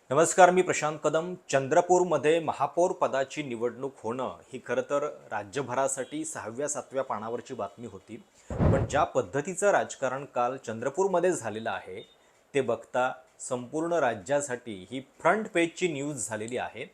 नमस्कार, मी प्रशांत कदम. चंद्रपूरमध्ये महापौर पदाची निवडणूक होणं ही खरं तर राज्यभरासाठी 6व्या-7व्या पानावरची बातमी होती. पण ज्या पद्धतीचं राजकारण काल चंद्रपूरमध्ये झालेलं आहे, ते बघता संपूर्ण राज्यासाठी ही फ्रंट पेजची न्यूज झालेली आहे.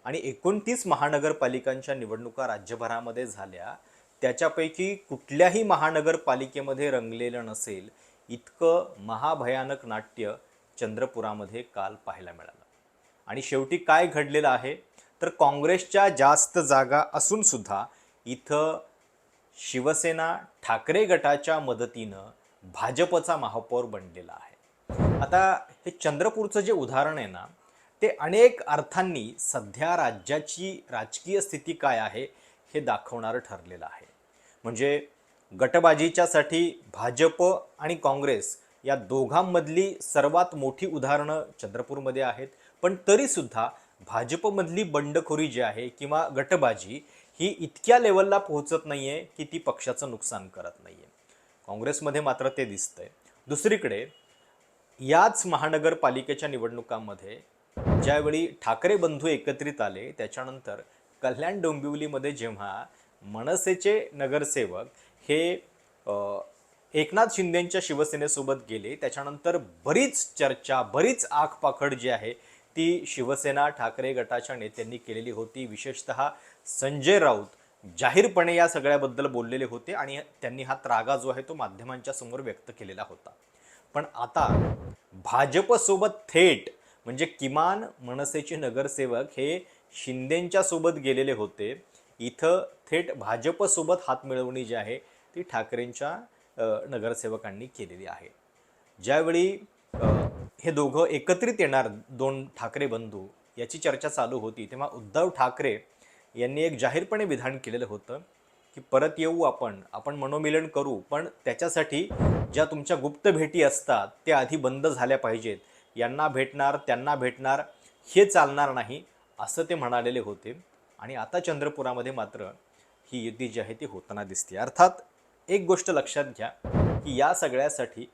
आणि 29 महानगरपालिकांच्या निवडणुका राज्यभरामध्ये झाल्या. त्याच्यापैकी कुठल्याही महानगरपालिकेमध्ये रंगलेलं नसेल इतकं महाभयानक नाट्य चंद्रपुरामध्ये काल पाहायला मिळालं. आणि शेवटी काय घडलेलं आहे तर काँग्रेसच्या जास्त जागा असून सुद्धा इथं शिवसेना ठाकरे गटाच्या मदतीनं भाजपचा महापौर बनलेला आहे. आता हे चंद्रपूरचं जे उदाहरण आहे ना, ते अनेक अर्थांनी सध्या राज्याची राजकीय स्थिती काय आहे हे दाखवणारं ठरलेलं आहे. म्हणजे गटबाजीच्यासाठी भाजप आणि काँग्रेस या दोघांमधली सर्वात मोठी उदाहरणं चंद्रपूरमध्ये आहेत. पण तरीसुद्धा भाजपमधली बंडखोरी जी आहे किंवा गटबाजी ही इतक्या लेवलला पोहोचत नाही आहे की ती पक्षाचं नुकसान करत नाही आहे. काँग्रेसमध्ये मात्र ते दिसतंय. दुसरीकडे याच महानगरपालिकेच्या निवडणुकांमध्ये ज्यावेळी ठाकरे बंधू एकत्रित आले त्याच्यानंतर कल्याण डोंबिवलीमध्ये जेव्हा मनसेचे नगरसेवक हे एकनाथ शिंदेंच्या शिवसेनेसोबत गेले, त्याच्यानंतर बरीच चर्चा, बरीच आगपाखड जी आहे ती शिवसेना ठाकरे गटाच्या नेत्यांनी केलेली होती. विशेषतः संजय राऊत जाहीरपणे या सगळ्याबद्दल बोललेले होते आणि त्यांनी हा त्रागा जो आहे तो माध्यमांच्या समोर व्यक्त केलेला होता. पण आता भाजपसोबत थेट म्हणजे किमान मनसेचे नगरसेवक हे शिंदेंच्या सोबत गेलेले होते. इथं थेट भाजपसोबत हातमिळवणी जी आहे ती ठाकरेंच्या नगरसेवकांनी केलेली आहे. ज्यावेळी हे दोघं एकत्रित येणार, दोन ठाकरे बंधू, याची चर्चा चालू होती तेव्हा उद्धव ठाकरे यांनी एक जाहीरपणे विधान केलेलं होतं की परत येऊ, आपण मनोमिलन करू, पण त्याच्यासाठी ज्या तुमच्या गुप्त भेटी असतात त्या आधी बंद झाल्या पाहिजेत. यांना भेटणार त्यांना भेटणार हे चालणार नाही असं ते म्हणालेले होते. आणि आता चंद्रपुरामध्ये मात्र ही युती जी आहे ती होताना दिसते. अर्थात एक गोष्ट लक्षात घ्या की या सगळ्यासाठी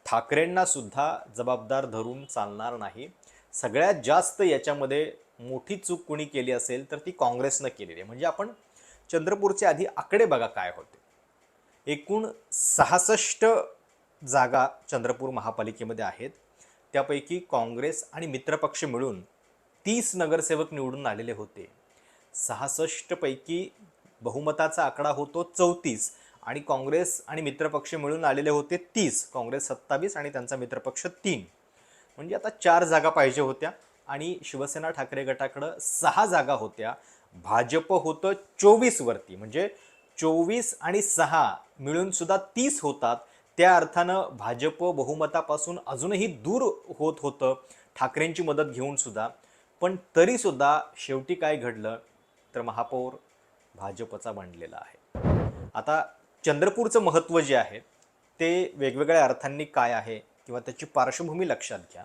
ठाकरेंना सुद्धा जबाबदार धरून चालणार नाही. सगळ्यात जास्त याच्यामध्ये मोठी चूक कोणी केली असेल तर ती काँग्रेसनं केलेली आहे. म्हणजे आपण चंद्रपूरचे आधी आकडे बघा काय होते. एकूण 66 जागा चंद्रपूर महापालिकेमध्ये आहेत. त्यापैकी काँग्रेस आणि मित्रपक्ष मिळून 30 नगरसेवक निवडून आलेले होते. 66 पैकी बहुमताचा आकडा होतो 34 आणि काँग्रेस आणि मित्रपक्ष मिळून आलेले होते 30. काँग्रेस 27 आणि त्यांचा मित्रपक्ष 3. म्हणजे आता 4 जागा पाहिजे होत्या आणि शिवसेना ठाकरे गटाकडं 6 जागा होत्या. भाजप होतं 24 वरती. म्हणजे 24 आणि 6 मिळून सुद्धा 30 होतात. त्या अर्थानं भाजप बहुमतापासून अजूनही दूर होत होतं ठाकरेंची मदत घेऊन सुद्धा. पण तरीसुद्धा शेवटी काय घडलं तर महापौर भाजपचा बनलेला आहे. आता चंद्रपूरचं महत्त्व जे आहे ते वेगवेगळ्या अर्थांनी काय आहे किंवा त्याची पार्श्वभूमी लक्षात घ्या.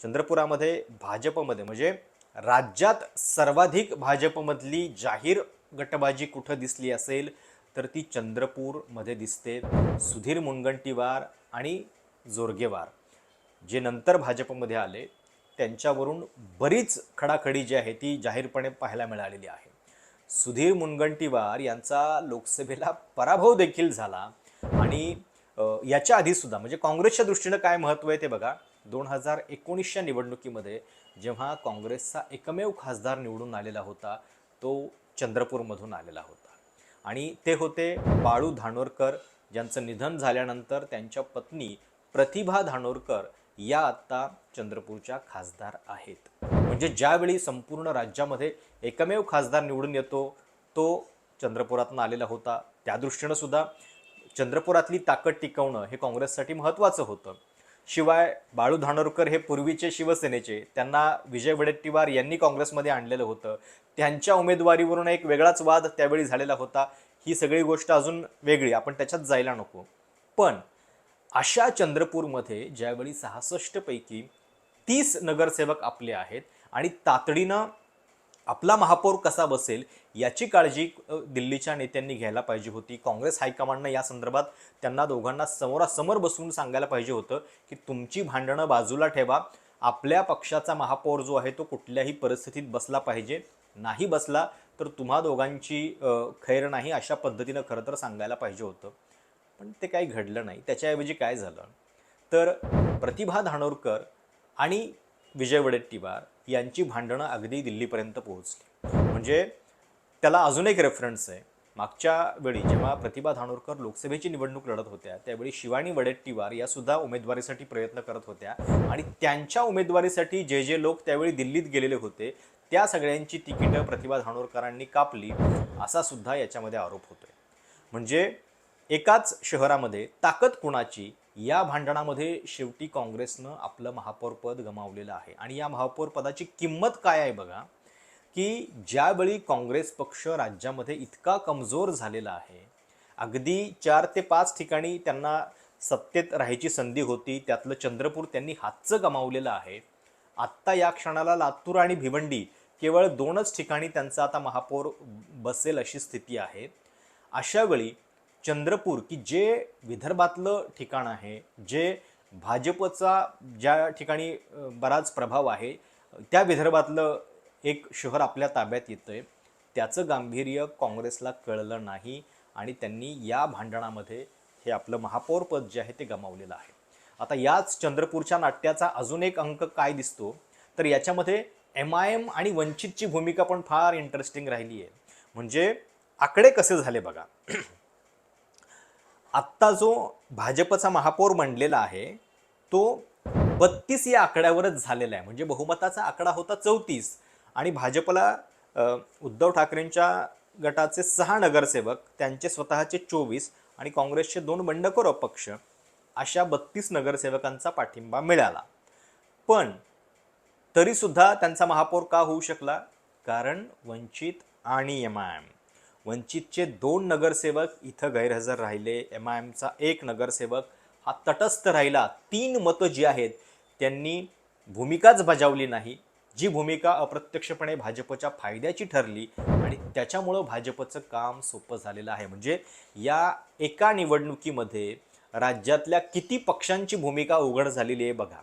चंद्रपुरामध्ये भाजपमध्ये म्हणजे राज्यात सर्वाधिक भाजपमधली जाहीर गटबाजी कुठं दिसली असेल तर ती चंद्रपूरमध्ये दिसते. सुधीर मुनगंटीवार आणि जोरगेवार जे नंतर भाजपमध्ये आले त्यांच्यावरून बरीच खडाखडी जी आहे ती जाहीरपणे पाहायला मिळालेली आहे. सुधीर मुनगंटीवार यांचा लोकसभेला पराभव देखील झाला. आणि याच्या आधीसुद्धा म्हणजे काँग्रेसच्या दृष्टीनं काय महत्त्व आहे ते बघा. 2019च्या निवडणुकीमध्ये जेव्हा काँग्रेसचा एकमेव खासदार निवडून आलेला होता तो चंद्रपूरमधून आलेला होता. आणि ते होते बाळू धानोरकर, ज्यांचं निधन झाल्यानंतर त्यांच्या पत्नी प्रतिभा धानोरकर या आत्ता चंद्रपूरच्या खासदार आहेत. म्हणजे ज्यावेळी संपूर्ण राज्यामध्ये एकमेव खासदार निवडून येतो तो चंद्रपुरातून आलेला होता. त्या दृष्टीनं सुद्धा चंद्रपुरातली ताकद टिकवणं हे काँग्रेससाठी महत्त्वाचं होतं. शिवाय बाळू धानोरकर हे पूर्वीचे शिवसेनेचे, त्यांना विजय वडेट्टीवार यांनी काँग्रेसमध्ये आणलेलं होतं. त्यांच्या उमेदवारीवरून एक वेगळाच वाद त्यावेळी झालेला होता. ही सगळी गोष्ट अजून वेगळी, आपण त्याच्यात जायला नको. पण अशा चंद्रपूरमध्ये ज्यावेळी 66 पैकी 30 नगरसेवक आपले आहेत आणि तातडीनं आपला महापौर कसा बसेल याची काळजी दिल्लीच्या नेत्यांनी घ्यायला पाहिजे होती. काँग्रेस हायकमांडनं या संदर्भात त्यांना दोघांना समोरासमोर बसवून सांगायला पाहिजे होतं की तुमची भांडणं बाजूला ठेवा आपल्या पक्षाचा महापौर जो आहे तो कुठल्याही परिस्थितीत बसला पाहिजे, नाही बसला तर तुम्हा दोघांची खैर नाही, अशा पद्धतीनं खरं तर सांगायला पाहिजे होतं. पण ते काही घडलं नाही. त्याच्याऐवजी काय झालं, तर प्रतिभा धानोरकर आणि विजय वडेट्टीवार यांची भांडणं अगदी दिल्लीपर्यंत पोहोचली. म्हणजे त्याला अजून एक रेफरन्स आहे. मागच्या वेळी जेव्हा प्रतिभा धानोरकर लोकसभेची निवडणूक लढत होत्या, त्यावेळी शिवानी वडेट्टीवार या सुद्धा उमेदवारीसाठी प्रयत्न करत होत्या आणि त्यांच्या उमेदवारीसाठी जे जे लोक त्यावेळी दिल्लीत गेलेले होते, त्या सगळ्यांची तिकीटं प्रतिभा धानोरकरांनी कापली, असा सुद्धा याच्यामध्ये आरोप होतोय. म्हणजे एकाच शहरामध्ये ताकद कुणाची, या भांडणामध्ये शेवटी काँग्रेसनं आपलं महापौरपद गमावलेलं आहे. आणि या महापौरपदाची किंमत काय आहे बघा, की ज्यावेळी काँग्रेस पक्ष राज्यामध्ये इतका कमजोर झालेला आहे, अगदी 4 ते 5 ठिकाणी त्यांना सत्तेत राहायची संधी होती, त्यातलं चंद्रपूर त्यांनी हातचं गमावलेलं आहे. आत्ता या क्षणाला लातूर आणि भिवंडी केवळ 2च ठिकाणी त्यांचा आता महापौर बसेल अशी स्थिती आहे. अशा वेळी चंद्रपूर, की जे विदर्भातलं ठिकाण आहे, जे भाजपचा ज्या ठिकाणी बराच प्रभाव आहे, त्या विदर्भातलं एक शहर आपल्या ताब्यात येतंय, त्याचं गांभीर्य काँग्रेसला कळलं नाही आणि त्यांनी या भांडणामध्ये हे आपलं महापौरपद जे आहे ते गमावलेलं आहे. आता याच चंद्रपूरच्या नाट्याचा अजून एक अंक काय दिसतो, तर याच्यामध्ये MIM आणि वंचितची भूमिका पण फार इंटरेस्टिंग राहिली आहे. म्हणजे आकडे कसे झाले बघा. आत्ता जो भाजपचा महापौर म्हणलेला आहे तो 32 या आकड्यावरच झालेला आहे. म्हणजे बहुमताचा आकडा होता 34 आणि भाजपला उद्धव ठाकरेंच्या गटाचे 6 नगरसेवक, त्यांचे स्वतःचे 24 आणि काँग्रेसचे 2 बंडखोर अपक्ष, अशा 32 नगरसेवकांचा पाठिंबा मिळाला. पण तरीसुद्धा त्यांचा महापौर का होऊ शकला, कारण वंचित आणि MIM, वंचितचे 2 नगरसेवक इथं गैरहजर राहिले, MIMचा 1 नगरसेवक हा तटस्थ राहिला. 3 मतं जी आहेत त्यांनी भूमिकाच बजावली नाही, जी भूमिका अप्रत्यक्षपणे भाजपच्या फायद्याची ठरली आणि त्याच्यामुळं भाजपचं काम सोपं झालेलं आहे. म्हणजे या एका निवडणुकीमध्ये राज्यातल्या किती पक्षांची भूमिका उघड झालेली आहे बघा.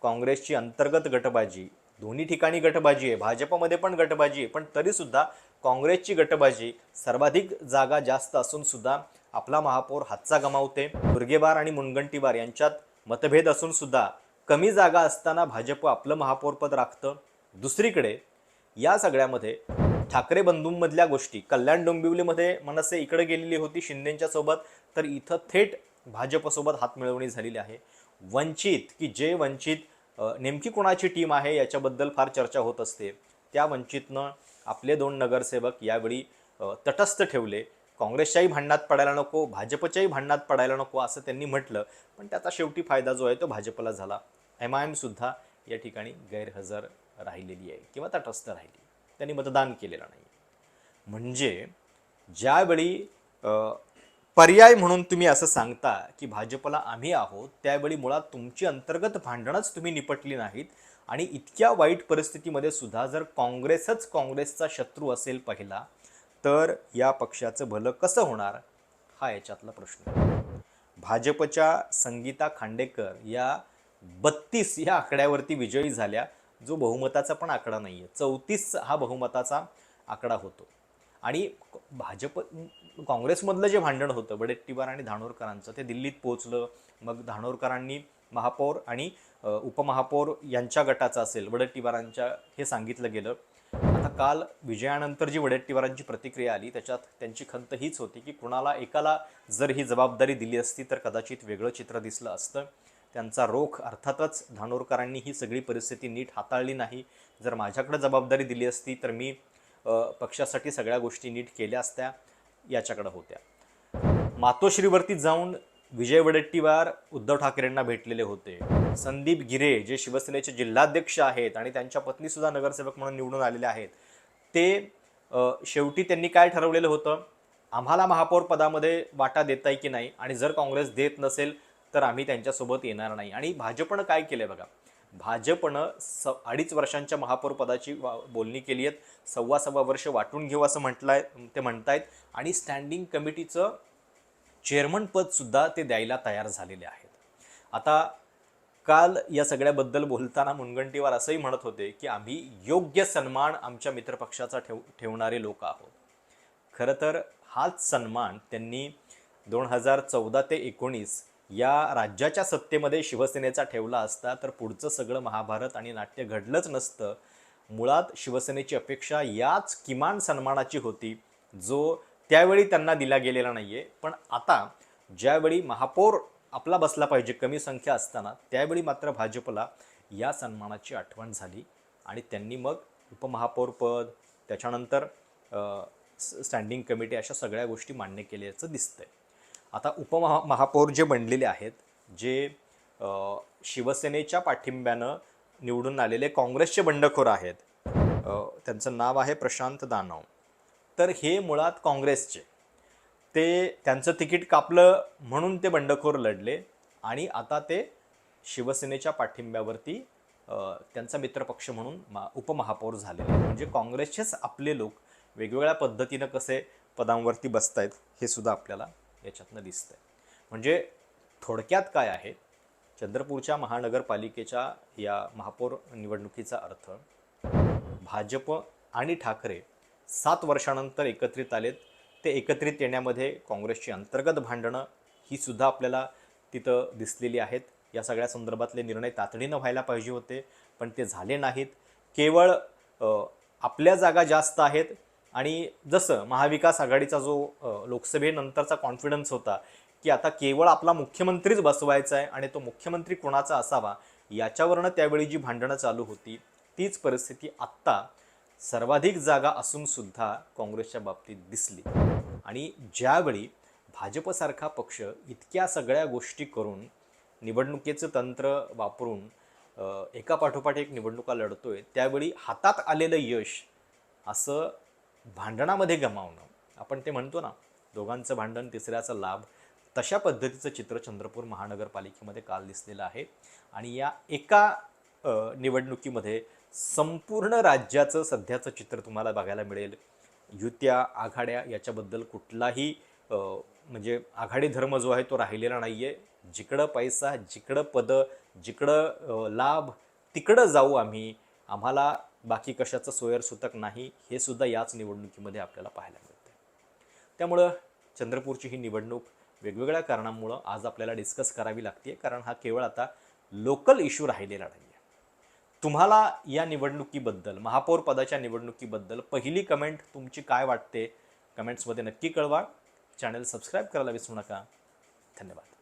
काँग्रेसची अंतर्गत गटबाजी, दोन्ही ठिकाणी गटबाजी आहे, भाजपमध्ये पण गटबाजी आहे, पण तरीसुद्धा काँग्रेसची गटबाजी सर्वाधिक जागा जास्त असून सुद्धा आपला महापौर हातचा गमावते. दुर्गेवार आणि मुनगंटीवार यांच्यात मतभेद असून सुद्धा कमी जागा असताना भाजप आपलं महापौरपद राखतं. दुसरीकडे या सगळ्यामध्ये ठाकरे बंधूंमधल्या गोष्टी, कल्याण डोंबिवलीमध्ये मनसे इकडे गेलेली होती शिंदेच्या सोबत, तर इथं थेट भाजपसोबत हातमिळवणी झालेली आहे. वंचित, की जे वंचित नेमकी कोणाची टीम आहे याच्याबद्दल फार चर्चा होत असते, त्या वंचितनं आपले 2 नगरसेवक यावेळी तटस्थ ठेवले. काँग्रेसच्याही भांडणात पडायला नको, भाजपच्याही भांडणात पडायला नको असं त्यांनी म्हटलं, पण त्याचा शेवटी फायदा जो आहे तो भाजपला झाला. MIM सुद्धा या ठिकाणी गैरहजर राहिलेली आहे किंवा तटस्थ राहिली, त्यांनी मतदान केलेलं नाही. म्हणजे ज्यावेळी पर्याय म्हणून तुम्ही असं सांगता की भाजपला आम्ही आहोत, त्यावेळी मुळात तुमची अंतर्गत भांडणच तुम्ही निपटली नाहीत आणि इतक्या वाईट परिस्थितीमध्ये सुद्धा जर काँग्रेसच काँग्रेसचा शत्रू असेल पहिला, तर या पक्षाचं भलं कसं होणार, हा याच्यातला प्रश्न आहे. भाजपच्या संगीता खांडेकर या 32 या आकड्यावरती विजयी झाल्या, जो बहुमताचा पण आकडा नाही आहे. 34 हा बहुमताचा आकडा होतो. आणि भाजप काँग्रेसमधलं जे भांडण होतं वडेट्टीवार आणि धानोरकरांचं, ते दिल्लीत पोहोचलं. मग धानोरकरांनी महापौर आणि उपमहापौर यांच्या गटाचं असेल, वडेट्टीवारांच्या, हे सांगितलं गेलं. आता काल विजयानंतर जी वडेट्टीवारांची प्रतिक्रिया आली, त्याच्यात त्यांची खंत हीच होती की कुणाला एकाला जर ही जबाबदारी दिली असती तर कदाचित वेगळं चित्र दिसलं असतं. त्यांचा रोख, अर्थातच धानोरकरांनी ही सगळी परिस्थिती नीट हाताळली नाही. जर माझ्याकडे जबाबदारी दिली असती तर मी पक्षासाठी सगळ्या गोष्टी नीट केल्या असत्या, याच्याकडे होत्या. मातोश्रीवरती जाऊन विजय वडेट्टीवार उद्धव ठाकरेंना भेटलेले होते. संदीप गिरे, जे शिवसेनेचे जिल्हाध्यक्ष आहेत आणि त्यांच्या पत्नीसुद्धा नगरसेवक म्हणून निवडून आलेले आहेत, ते शेवटी त्यांनी काय ठरवलेलं होतं, आम्हाला महापौर पदामध्ये वाटा देता की नाही, आणि जर काँग्रेस देत नसेल तर आम्ही त्यांच्यासोबत येणार नाही. आणि भाजपनं काय केलं बघा, भाजपनं 2.5 वर्षांच्या महापौर पदाची बोलणी केली आहेत. 1.25 वर्ष वाटून घेऊ असं ते म्हणतायत आणि स्टँडिंग कमिटीचं चेअरमन पद सुद्धा ते द्यायला तयार झालेले आहेत. आता काल या सगळ्याबद्दल बोलताना मुनगंटीवार असंही म्हणत होते की आम्ही योग्य सन्मान आमच्या मित्रपक्षाचा ठेवणारे लोक आहोत. खरं तर हाच सन्मान त्यांनी 2014 ते 19 या राज्याच्या सत्तेमध्ये शिवसेनेचा ठेवला असता तर पुढचं सगळं महाभारत आणि नाट्य घडलंच नसतं. मुळात शिवसेनेची अपेक्षा याच किमान सन्मानाची होती जो त्यावेळी त्यांना दिला गेलेला नाही आहे. पण आता ज्यावेळी महापौर आपला बसला पाहिजे कमी संख्या असताना, त्यावेळी मात्र भाजपला या सन्मानाची आठवण झाली आणि त्यांनी मग उपमहापौरपद, त्याच्यानंतर स्टँडिंग कमिटी अशा सगळ्या गोष्टी मान्य केल्याचं दिसतंय. आता महापौर जे बनलेले आहेत, जे शिवसेनेच्या पाठिंब्यानं निवडून आलेले काँग्रेसचे बंडखोर आहेत, त्यांचं नाव आहे प्रशांत दानव. तर हे मुळात काँग्रेसचे, ते त्यांचं तिकीट कापलं म्हणून ते बंडखोर लढले आणि आता ते शिवसेनेच्या पाठिंब्यावरती त्यांचा मित्रपक्ष म्हणून उपमहापौर झालेले. म्हणजे काँग्रेसचेच आपले लोक वेगवेगळ्या पद्धतीनं कसे पदांवरती बसत आहेत हे सुद्धा आपल्याला याच्यातनं दिसतंय. म्हणजे थोडक्यात काय आहे, चंद्रपूरच्या महानगरपालिकेच्या या महापौर निवडणुकीचा अर्थ, भाजप आणि ठाकरे 7 वर्षानंतर एकत्रित आलेत. ते एकत्रित येण्यामध्ये काँग्रेसची अंतर्गत भांडणं ही सुद्धा आपल्याला तिथं दिसलेली आहेत. या सगळ्या संदर्भातले निर्णय तातडीनं व्हायला पाहिजे होते, पण ते झाले नाहीत. केवळ आपल्या जागा जास्त आहेत आणि जसं महाविकास आघाडीचा जो लोकसभेनंतरचा कॉन्फिडन्स होता की आता केवळ आपला मुख्यमंत्रीच बसवायचा आहे आणि तो मुख्यमंत्री कोणाचा असावा याच्यावरनं त्यावेळी जी भांडणं चालू होती, तीच परिस्थिती आत्ता सर्वाधिक जागा असून सुद्धा काँग्रेसच्या बाबतीत दिसली. आणि ज्यावेळी भाजपसारखा पक्ष इतक्या सगळ्या गोष्टी करून, निवडणुकीचं तंत्र वापरून एकापाठोपाठ एक निवडणुका लढतोय, त्यावेळी हातात आलेलं यश असं भांडणामध्ये गमावणं, आपण ते म्हणतो ना, दोघांचं भांडण तिसऱ्याचा लाभ, तशा पद्धतीचं चित्र चंद्रपूर महानगरपालिकेमध्ये काल दिसलेलं आहे. आणि या एका निवडणुकीमध्ये संपूर्ण राज्याचं सध्याचं चित्र तुम्हाला बघायला मिळेल. युत्या, आघाड्या याच्याबद्दल कुठलाही म्हणजे आघाडी धर्म जो आहे तो राहिलेला नाही आहे. जिकडं पैसा, जिकडं पदं, जिकडं लाभ, तिकडं जाऊ आम्ही, आम्हाला बाकी कशाचं सोयरसुतक नाही, हे सुद्धा याच निवडणुकीमध्ये आपल्याला पाहायला मिळतं. त्यामुळं चंद्रपूरची ही निवडणूक वेगवेगळ्या कारणांमुळं आज आपल्याला डिस्कस करावी लागते, कारण हा केवळ आता लोकल इश्यू राहिलेला नाही आहे. तुम्हाला या निवडणुकीबद्दल, महापौर पदाच्या निवडणुकीबद्दल पहिली कमेंट तुमची काय वाटते कमेंट्समध्ये नक्की कळवा. चॅनल सबस्क्राईब करायला विसरू नका. धन्यवाद.